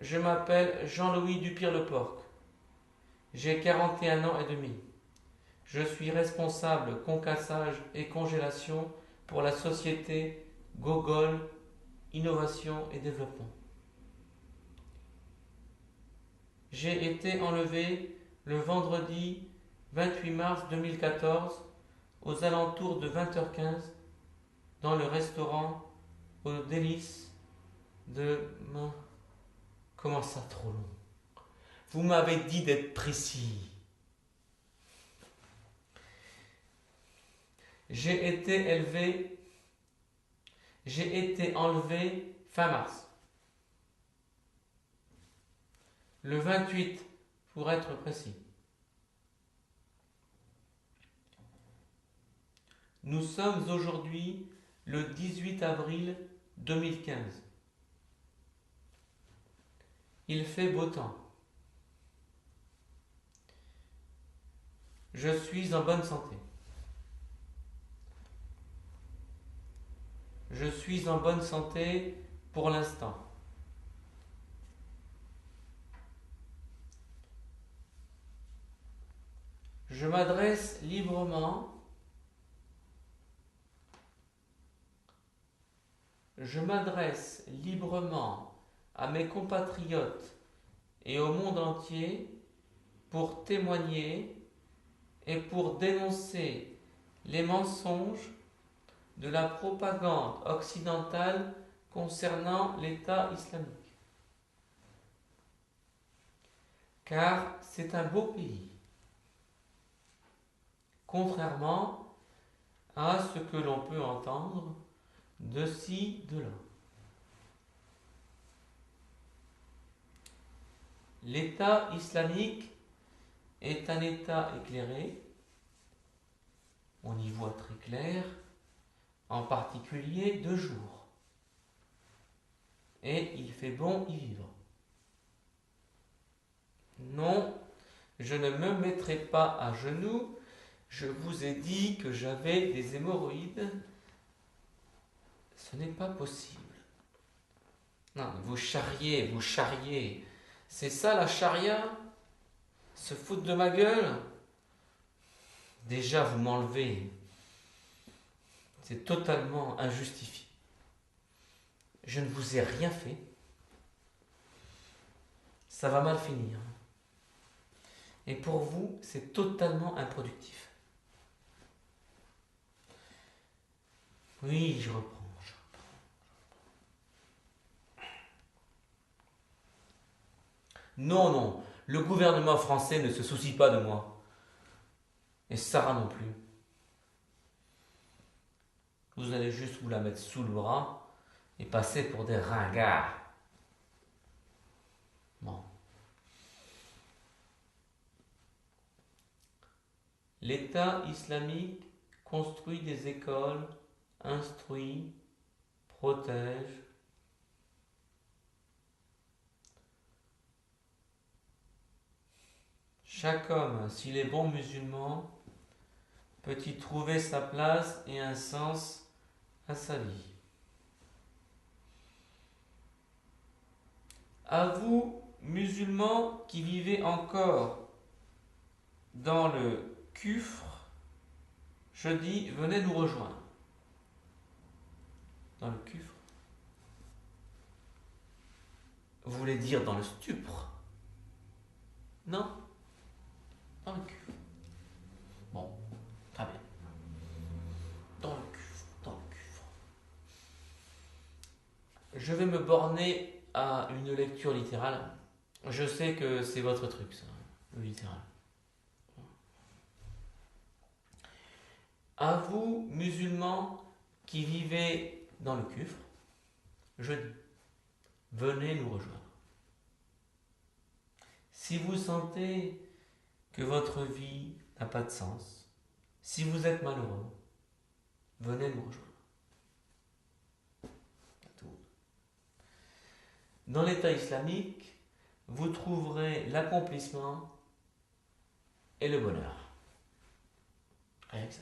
Je m'appelle Jean-Louis Dupire-le-Porc. J'ai 41 ans et demi. Je suis responsable concassage et congélation pour la société Gogol Innovation et Développement. J'ai été enlevé le vendredi 28 mars 2014 aux alentours de 20h15 dans le restaurant aux délices de... Comment ça trop long? Vous m'avez dit d'être précis. J'ai été enlevé fin mars. Le 28 pour être précis. Nous sommes aujourd'hui le 18 avril 2015. Il fait beau temps. Je suis en bonne santé. Je suis en bonne santé pour l'instant. Je m'adresse librement. Je m'adresse librement à mes compatriotes et au monde entier pour témoigner et pour dénoncer les mensonges de la propagande occidentale concernant l'État islamique. Car c'est un beau pays, contrairement à ce que l'on peut entendre de ci, de là. L'État islamique est un État éclairé, on y voit très clair, en particulier de jour. Et il fait bon y vivre. Non, je ne me mettrai pas à genoux. Je vous ai dit que j'avais des hémorroïdes. Ce n'est pas possible. Non, vous charriez. C'est ça la charia? Se foutre de ma gueule? Déjà, vous m'enlevez. C'est totalement injustifié. Je ne vous ai rien fait. Ça va mal finir. Et pour vous, c'est totalement improductif. Oui, je reprends. Non, non, le gouvernement français ne se soucie pas de moi. Et Sarah non plus. Vous allez juste vous la mettre sous le bras et passer pour des ringards. Bon. L'État islamique construit des écoles, instruit, protège. Chaque homme, s'il est bon musulman, peut y trouver sa place et un sens à sa vie. À vous, musulmans qui vivez encore dans le kufr, je dis, venez nous rejoindre. Dans le kufr. Vous voulez dire dans le stupre? Non? Dans le kufr. Bon, très bien. Dans le kufr. Je vais me borner à une lecture littérale. Je sais que c'est votre truc, ça, le littéral. À vous, musulmans qui vivez dans le kufr, je dis, venez nous rejoindre. Si vous sentez que votre vie n'a pas de sens, si vous êtes malheureux, venez nous rejoindre. Dans l'État islamique, vous trouverez l'accomplissement et le bonheur. Rien que ça.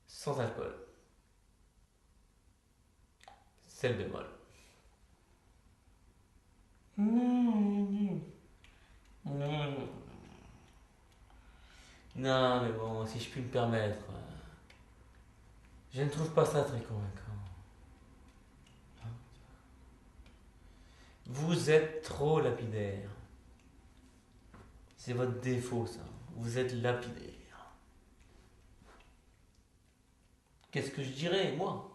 Sans alcool. C'est le bémol. puis me permettre, je ne trouve pas ça très convaincant. Vous êtes trop lapidaire. C'est votre défaut, ça. Vous êtes lapidaire. Qu'est-ce que je dirais, moi?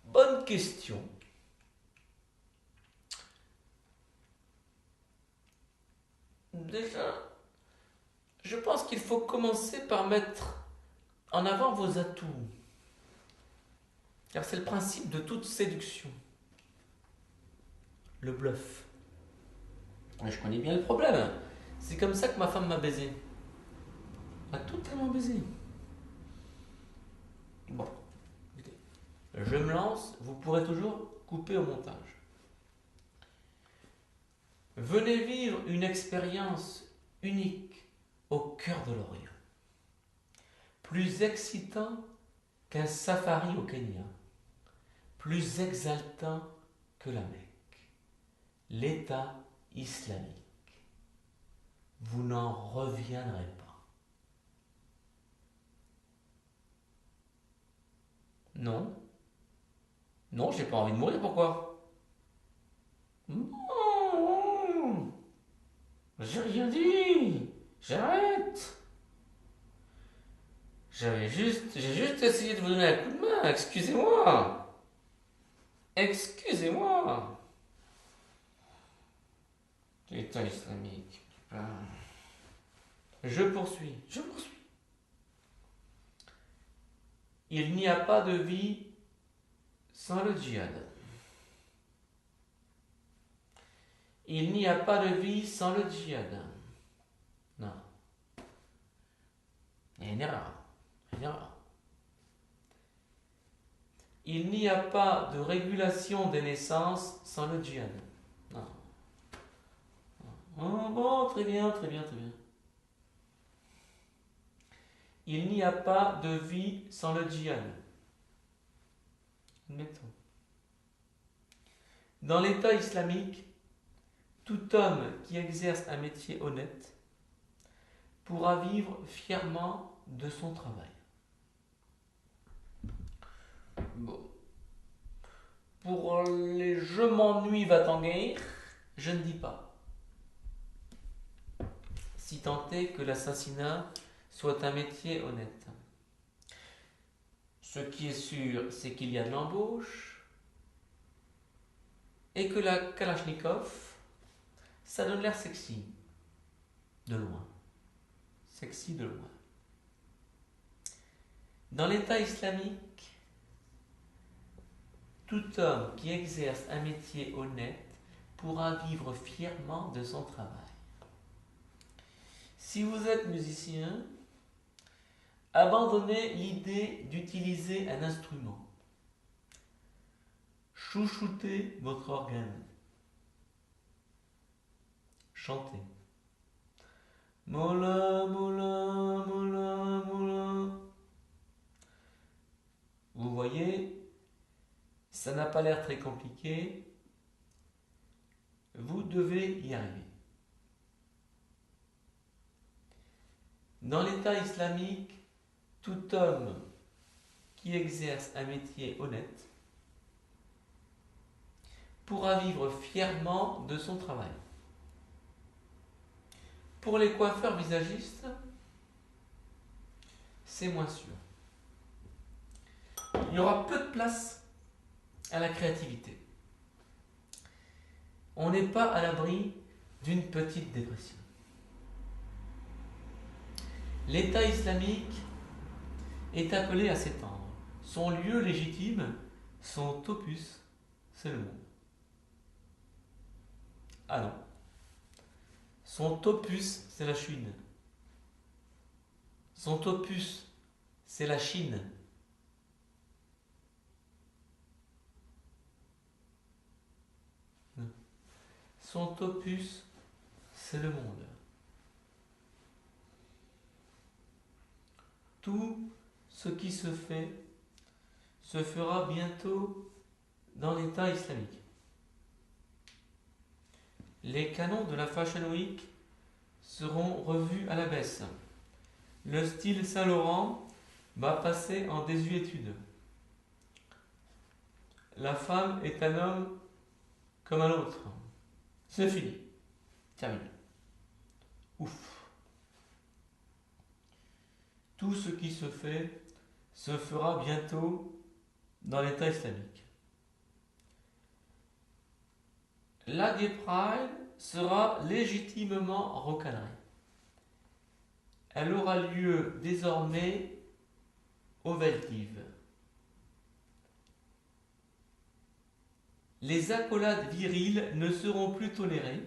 Bonne question. Déjà, je pense qu'il faut commencer par mettre en avant vos atouts. Car c'est le principe de toute séduction. Le bluff. Et je connais bien le problème. C'est comme ça que ma femme m'a baisé. M'a totalement baisé. Bon, écoutez, je me lance, vous pourrez toujours couper au montage. Venez vivre une expérience unique au cœur de l'Orient. Plus excitant qu'un safari au Kenya. Plus exaltant que la Mecque. L'État islamique. Vous n'en reviendrez pas. Non. Non, j'ai pas envie de mourir, pourquoi? Non, j'ai rien dit. J'arrête. J'ai juste essayé de vous donner un coup de main. Excusez-moi. Excusez-moi. L'État islamique. Je poursuis. Il n'y a pas de vie sans le djihad. Il n'y a pas de vie sans le djihad. Non. Il y a une erreur. Il n'y a pas de régulation des naissances sans le djihad. Non. Oh, bon, très bien. Il n'y a pas de vie sans le djihad. Admettons. Dans l'État islamique, tout homme qui exerce un métier honnête pourra vivre fièrement de son travail. Bon. Pour les je m'ennuie va-t-en guerre, je ne dis pas. Si tant est que l'assassinat soit un métier honnête. Ce qui est sûr, c'est qu'il y a de l'embauche et que la Kalachnikov, ça donne l'air sexy. De loin. Sexy de loin. Dans l'État islamique, tout homme qui exerce un métier honnête pourra vivre fièrement de son travail. Si vous êtes musicien, abandonnez l'idée d'utiliser un instrument. Chouchoutez votre organe. Chantez. Mola, mola, mola, mola. Vous voyez, ça n'a pas l'air très compliqué. Vous devez y arriver. Dans l'État islamique, tout homme qui exerce un métier honnête pourra vivre fièrement de son travail. Pour les coiffeurs visagistes, c'est moins sûr. Il y aura peu de place à la créativité. On n'est pas à l'abri d'une petite dépression. L'État islamique est appelé à s'étendre. Son lieu légitime, son opus, c'est le monde. Ah non. Son opus, c'est la Chine. Son opus, c'est la Chine. Non. Son opus, c'est le monde. Tout ce qui se fait se fera bientôt dans l'État islamique. Les canons de la Fashion Week seront revus à la baisse. Le style Saint-Laurent va passer en désuétude. La femme est un homme comme un autre. C'est fini. Terminé. Ouf. Tout ce qui se fait se fera bientôt dans l'État islamique. La Gay Pride sera légitimement recadrée. Elle aura lieu désormais aux Veldives. Les accolades viriles ne seront plus tolérées,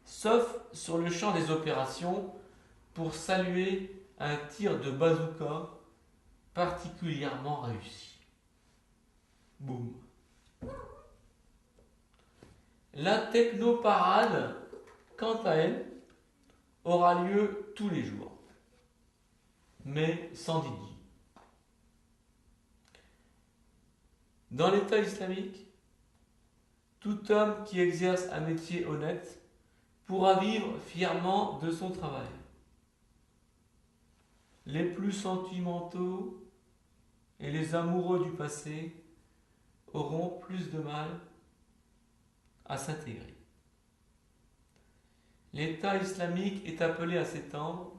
sauf sur le champ des opérations pour saluer un tir de bazooka particulièrement réussi. Boum. La technoparade, quant à elle, aura lieu tous les jours, mais sans Didi. Dans l'État islamique, tout homme qui exerce un métier honnête pourra vivre fièrement de son travail. Les plus sentimentaux et les amoureux du passé auront plus de mal à s'intégrer. L'État islamique est appelé à s'étendre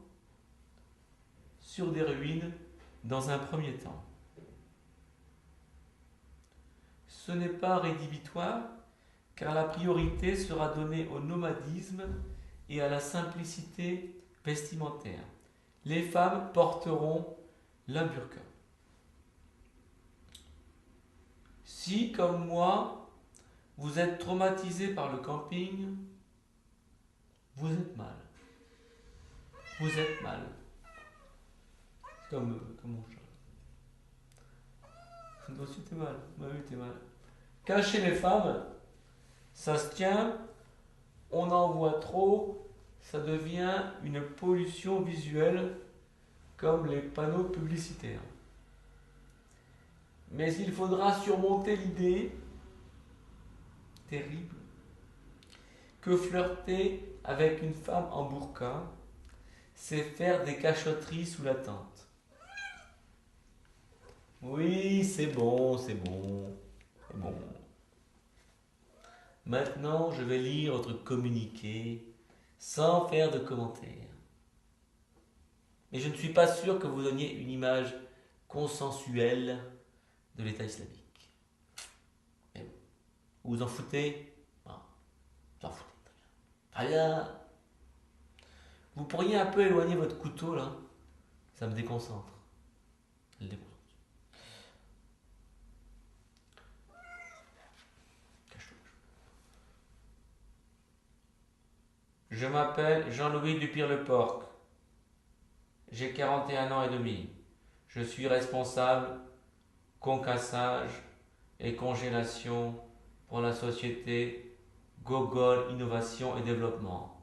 sur des ruines dans un premier temps. Ce n'est pas rédhibitoire, car la priorité sera donnée au nomadisme et à la simplicité vestimentaire. Les femmes porteront la burqa. Si, comme moi, vous êtes traumatisé par le camping, vous êtes mal. Vous êtes mal. Comme mon chat. Toi aussi t'es mal. Bah oui, t'es mal. Cacher les femmes, ça se tient, on en voit trop, ça devient une pollution visuelle comme les panneaux publicitaires. Mais il faudra surmonter l'idée terrible que flirter avec une femme en burqa, c'est faire des cachotteries sous la tente. Oui, c'est bon, c'est bon, c'est bon. Maintenant, je vais lire votre communiqué sans faire de commentaires. Mais je ne suis pas sûr que vous donniez une image consensuelle de l'État islamique. Mais bon, vous vous en foutez? Non, vous en foutez, très bien. Très bien. Vous pourriez un peu éloigner votre couteau là? Ça me déconcentre. Ça me déconcentre. Je m'appelle Jean-Louis Dupire-le-Porc. J'ai 41 ans et demi. Je suis responsable concassage et congélation pour la société Gogol Innovation et Développement.